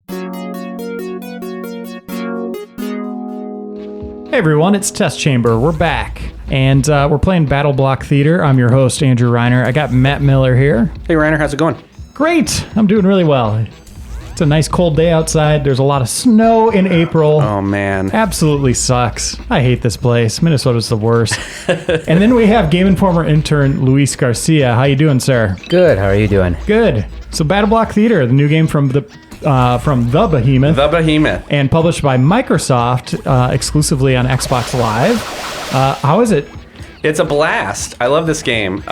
Hey everyone, it's Test Chamber. We're back, and we're playing BattleBlock Theater. I'm your host, Andrew Reiner. I got Matt Miller here. Hey Reiner, how's it going? Great! I'm doing really well. It's a nice cold day outside. There's a lot of snow in April. Oh man. Absolutely sucks. I hate this place. Minnesota's the worst. And then we have Game Informer intern Luis Garcia. How you doing, sir? Good. How are you doing? Good. So BattleBlock Theater, the new game from the Behemoth. The Behemoth. And published by Microsoft exclusively on Xbox Live. How is it? It's a blast. I love this game.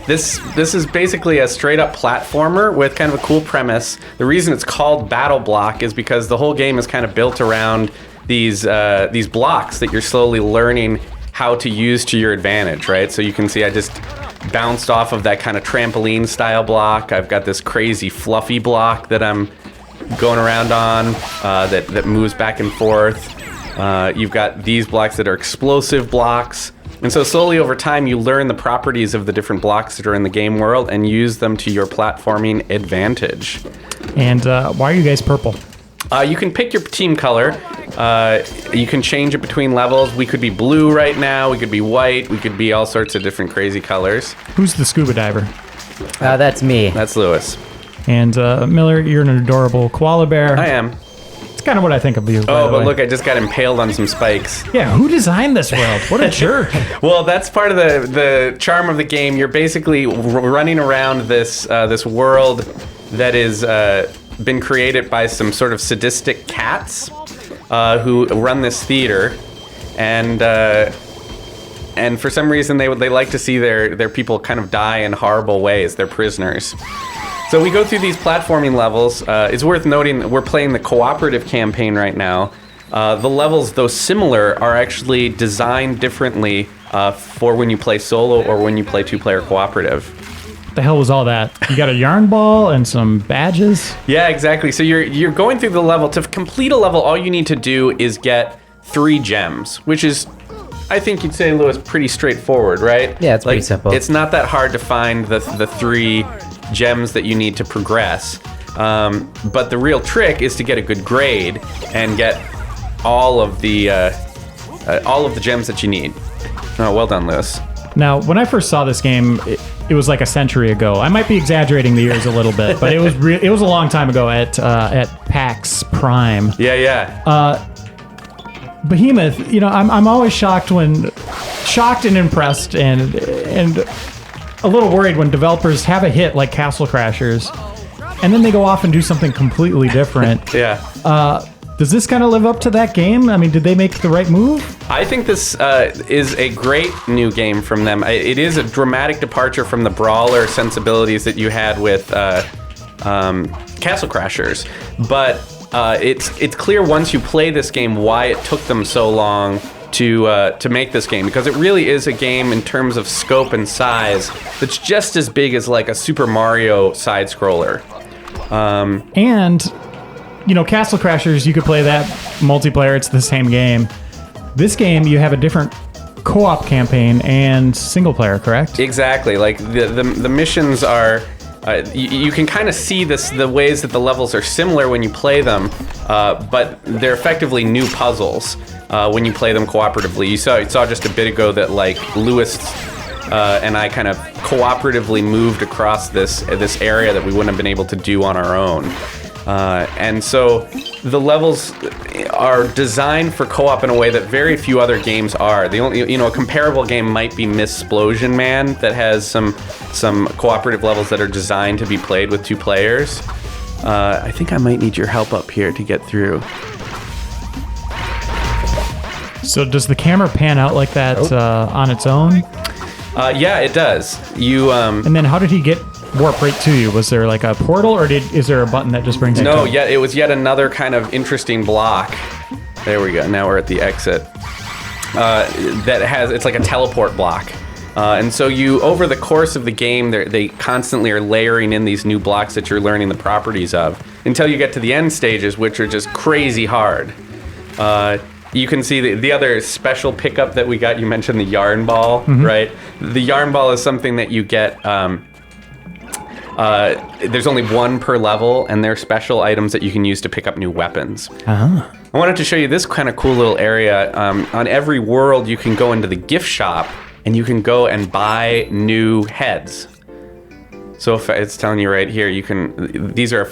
This is basically a straight up platformer with kind of a cool premise. The reason it's called BattleBlock is because the whole game is kind of built around these blocks that you're slowly learning how to use to your advantage, right? So you can see I just bounced off of that kind of trampoline style block. I've got this crazy fluffy block that I'm going around on that moves back and forth. You've got these blocks that are explosive blocks. And so slowly over time, you learn the properties of the different blocks that are in the game world and use them to your platforming advantage. And why are you guys purple? You can pick your team color. You can change it between levels. We could be blue right now. We could be white. We could be all sorts of different crazy colors. Who's the scuba diver? That's me. That's Lewis. And Miller, you're an adorable koala bear. I am. It's kind of what I think of you. Oh, but look, I just got impaled on some spikes. Yeah, who designed this world? What a jerk. Well, that's part of the charm of the game. You're basically running around this world that is been created by some sort of sadistic cats who run this theater, and for some reason they like to see their people kind of die in horrible ways. They're prisoners. So we go through these platforming levels. It's worth noting that we're playing the cooperative campaign right now. The levels, though similar, are actually designed differently for when you play solo or when you play two-player cooperative. What the hell was all that? You got a yarn ball and some badges? Yeah, exactly. So you're going through the level. To complete a level, all you need to do is get 3 gems, which is, I think you'd say, Lewis, pretty straightforward, right? Yeah, it's pretty simple. It's not that hard to find the 3 gems that you need to progress. But the real trick is to get a good grade and get all of the gems that you need. Oh, well done, Lewis. Now, when I first saw this game, it was like a century ago. I might be exaggerating the years a little bit, but it was a long time ago at PAX Prime. Yeah. Behemoth, I'm always shocked and impressed and a little worried when developers have a hit like Castle Crashers, and then they go off and do something completely different. Yeah. Does this kind of live up to that game? I mean, did they make the right move? I think this is a great new game from them. It is a dramatic departure from the brawler sensibilities that you had with Castle Crashers, but it's clear once you play this game why it took them so long to make this game, because it really is a game in terms of scope and size that's just as big as like a Super Mario side scroller. Castle Crashers, you could play that multiplayer, it's the same game. This game, you have a different co-op campaign and single player, correct? Exactly. Like the missions are, you can kind of see the ways that the levels are similar when you play them, but they're effectively new puzzles when you play them cooperatively. You saw just a bit ago that like Lewis and I kind of cooperatively moved across this area that we wouldn't have been able to do on our own. And so the levels are designed for co-op in a way that very few other games are. The only, a comparable game might be Missplosion Man that has some cooperative levels that are designed to be played with 2 players. I think I might need your help up here to get through. So does the camera pan out like that on its own? Yeah, it does. And then how did he get warp right to you? Was there like a portal, or is there a button that just brings you to No, yeah, it was yet another kind of interesting block. There we go. Now we're at the exit. It's like a teleport block. And so over the course of the game, they constantly are layering in these new blocks that you're learning the properties of until you get to the end stages, which are just crazy hard. You can see the other special pickup that we got. You mentioned the yarn ball, right? The yarn ball is something that you get There's only one per level, and they're special items that you can use to pick up new weapons. Uh-huh. I wanted to show you this kind of cool little area. On every world, you can go into the gift shop, and you can go and buy new heads. So if it's telling you right here, these are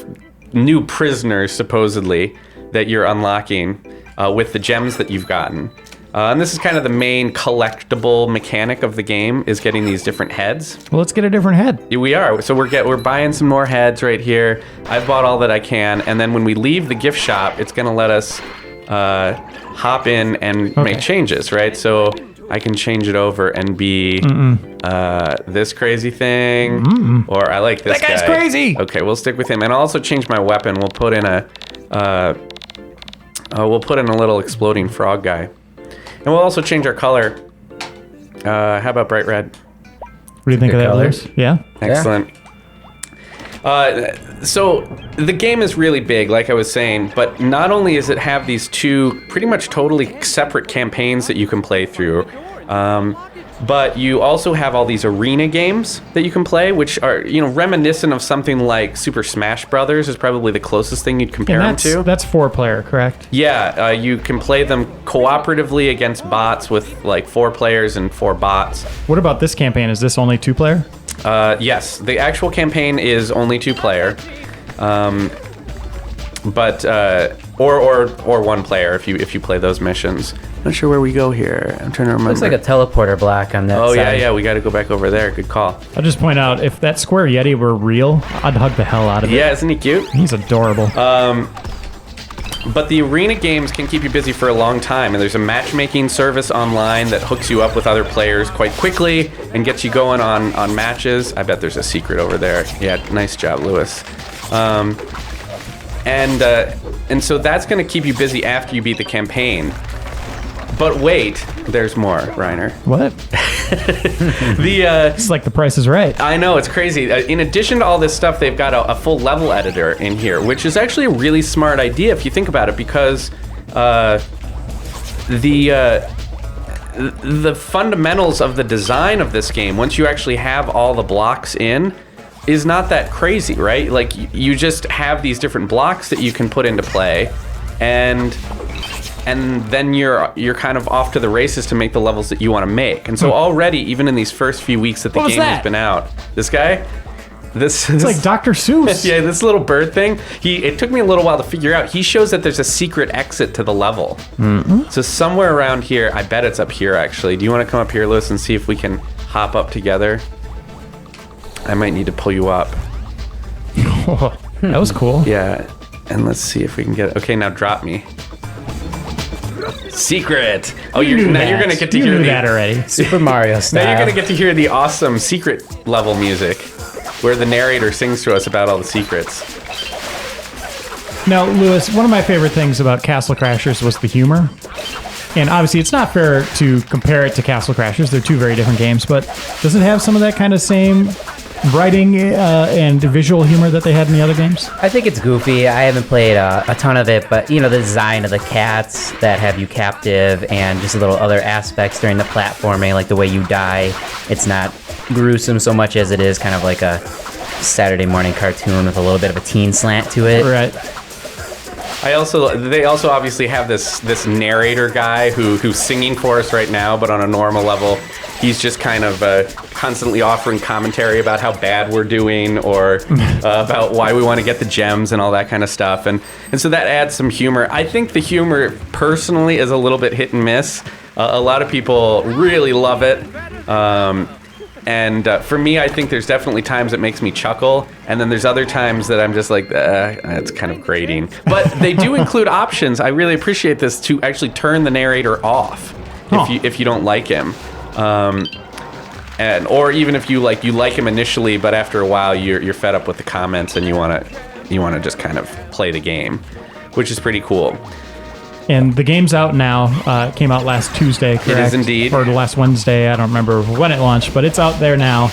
new prisoners, supposedly, that you're unlocking with the gems that you've gotten. And this is kind of the main collectible mechanic of the game, is getting these different heads. Well, let's get a different head. Yeah, we are. So we're buying some more heads right here. I've bought all that I can, and then when we leave the gift shop, it's gonna let us hop in and make changes, right? So I can change it over and be this crazy thing, or I like this guy. That guy's crazy. Okay, we'll stick with him, and I'll also change my weapon. We'll put in a little exploding frog guy. And we'll also change our color. How about bright red? What do you think of that, colors. Luis? Yeah? Excellent. So the game is really big, like I was saying, but not only does it have these two pretty much totally separate campaigns that you can play through, but you also have all these arena games that you can play, which are, reminiscent of something like Super Smash Brothers is probably the closest thing you'd compare them to. That's 4-player, correct? Yeah, you can play them cooperatively against bots with like 4 players and 4 bots. What about this campaign? Is this only 2-player? Yes, the actual campaign is only 2-player, but or 1 player if you play those missions. Not sure where we go here. I'm trying to remember. Looks like a teleporter block on that side. Oh yeah, we got to go back over there. Good call. I'll just point out, if that square Yeti were real, I'd hug the hell out of it. Yeah, isn't he cute? He's adorable. But the arena games can keep you busy for a long time, and there's a matchmaking service online that hooks you up with other players quite quickly and gets you going on matches. I bet there's a secret over there. Yeah, nice job, Luis. And so that's going to keep you busy after you beat the campaign. But wait, there's more, Reiner. What? It's like The Price is Right. I know, it's crazy. In addition to all this stuff, they've got a full level editor in here, which is actually a really smart idea if you think about it, because the fundamentals of the design of this game, once you actually have all the blocks in, is not that crazy, right? Like, you just have these different blocks that you can put into play, and then you're kind of off to the races to make the levels that you want to make. And so already, even in these first few weeks that the game has been out, this guy, it's like Dr. Seuss. Yeah, this little bird thing. It took me a little while to figure out. He shows that there's a secret exit to the level. So somewhere around here, I bet it's up here actually. Do you want to come up here, Luis, and see if we can hop up together? I might need to pull you up. That was cool. Yeah, and let's see if we can get it. Okay, now drop me. Secret. Oh, you're gonna get to hear that already. Super Mario style. Now you're gonna get to hear the awesome secret level music, where the narrator sings to us about all the secrets. Now, Luis, one of my favorite things about Castle Crashers was the humor. And obviously, it's not fair to compare it to Castle Crashers. They're two very different games. But does it have some of that kind of same writing and visual humor that they had in the other games? I think it's goofy. I haven't played a ton of it, but the design of the cats that have you captive and just little other aspects during the platforming, like the way you die, it's not gruesome so much as it is kind of like a Saturday morning cartoon with a little bit of a teen slant to it. Right. They also obviously have this narrator guy who's singing for us right now, but on a normal level, he's just kind of constantly offering commentary about how bad we're doing, or about why we want to get the gems and all that kind of stuff, and so that adds some humor. I think the humor personally is a little bit hit and miss. A lot of people really love it. And for me, I think there's definitely times it makes me chuckle, and then there's other times that I'm just like, it's kind of grating. But they do include options. I really appreciate this, to actually turn the narrator off if you don't like him, or even if you like him initially, but after a while you're fed up with the comments and you want to just kind of play the game, which is pretty cool. And the game's out now. It came out last Tuesday, correct? It is indeed. Or last Wednesday. I don't remember when it launched, but it's out there now.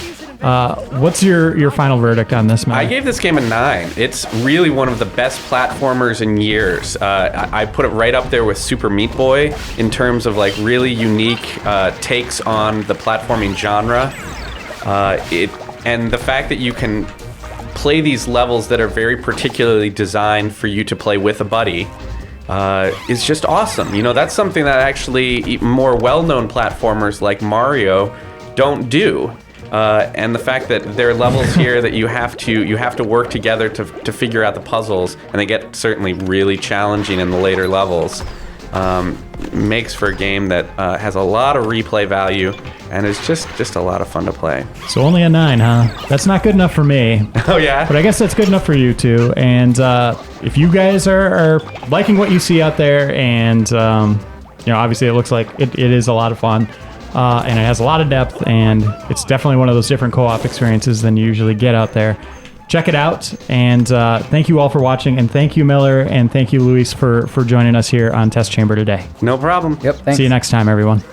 What's your final verdict on this, man? I gave this game a 9. It's really one of the best platformers in years. I put it right up there with Super Meat Boy in terms of like really unique takes on the platforming genre. And the fact that you can play these levels that are very particularly designed for you to play with a buddy is just awesome. You know, that's something that actually more well-known platformers like Mario don't do. And the fact that there are levels here that you have to work together to figure out the puzzles, and they get certainly really challenging in the later levels, makes for a game that has a lot of replay value and is just a lot of fun to play. So only a 9, huh? That's not good enough for me. Oh yeah? But I guess that's good enough for you two. And if you guys are liking what you see out there, and obviously it looks like it is a lot of fun, and it has a lot of depth, and it's definitely one of those different co-op experiences than you usually get out there. Check it out, and thank you all for watching, and thank you, Miller, and thank you, Luis, for joining us here on Test Chamber today. No problem. Yep, thanks. See you next time, everyone.